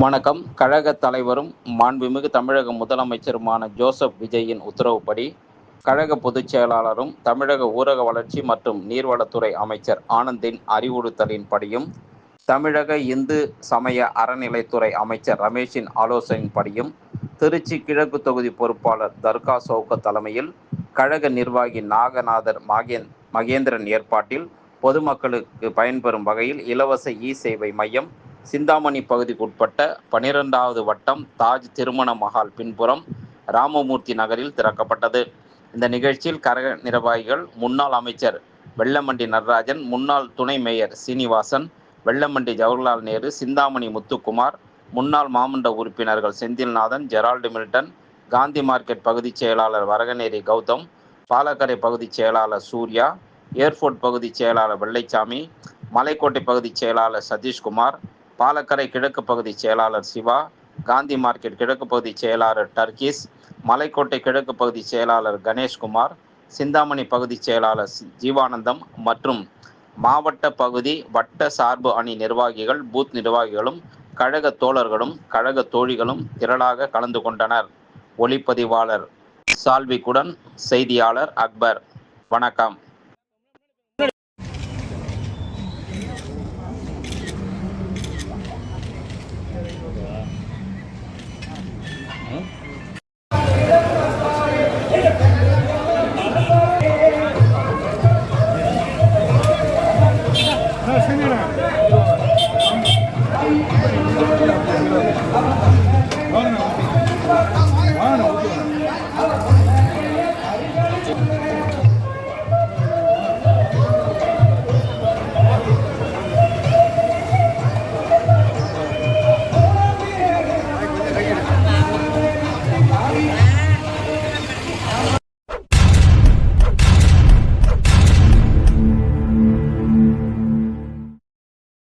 வணக்கம். கழக தலைவரும் மாண்புமிகு தமிழக முதலமைச்சருமான ஜோசப் விஜயின் உத்தரவுப்படி, கழக பொதுச் செயலாளரும், தமிழக ஊரக வளர்ச்சி மற்றும் நீர்வளத்துறை அமைச்சர் ஆனந்தின் அறிவுறுத்தலின்படியும், தமிழக இந்து சமய அறநிலைத்துறை அமைச்சர் ரமேஷின் ஆலோசனையின்படியும், திருச்சி கிழக்கு தொகுதி பொறுப்பாளர் தர்கா சவுகத் தலைமையில், கழக நிர்வாகி நாகநாதர் மகேந்திரன் ஏற்பாட்டில், பொதுமக்களுக்கு பயன்பெறும் வகையில் இலவச இ-சேவை மையம் சிந்தாமணி பகுதிக்குட்பட்ட 12வது வட்டம் தாஜ் திருமண மஹால் பின்புறம் ராமமூர்த்தி நகரில் திறக்கப்பட்டது. இந்த நிகழ்ச்சியில் கழக நிர்வாகிகள், முன்னாள் அமைச்சர் வெல்லமண்டி நடராஜன், முன்னாள் துணை மேயர் சீனிவாசன், வெல்லமண்டி ஜவஹர்லால் நேரு, சிந்தாமணி முத்துக்குமார், முன்னாள் மாமன்ற உறுப்பினர்கள் Senthilnathan, Gerald Milton, Gandhi market பகுதிச் செயலாளர் வரகநேரி கௌதம், பாலக்கரை பகுதிச் செயலாளர் சூர்யா, ஏர்போர்ட் பகுதிச் செயலாளர் வெள்ளைச்சாமி, மலைக்கோட்டை பகுதிச் செயலாளர் சதீஷ்குமார், பாலக்கரை கிழக்கு பகுதி செயலாளர் சிவா, காந்தி மார்க்கெட் கிழக்கு பகுதி செயலாளர் டர்கிஸ், மலைக்கோட்டை கிழக்கு பகுதி செயலாளர் கணேஷ்குமார், சிந்தாமணி பகுதி செயலாளர் ஜீவானந்தம் மற்றும் மாவட்ட பகுதி வட்ட சார்பு அணி நிர்வாகிகள், பூத் நிர்வாகிகளும், கழக தோழர்களும், கழக தோழிகளும் திரளாக கலந்து கொண்டனர். ஒளிப்பதிவாளர் சால்விக்குடன் செய்தியாளர் அக்பர். வணக்கம். Señora.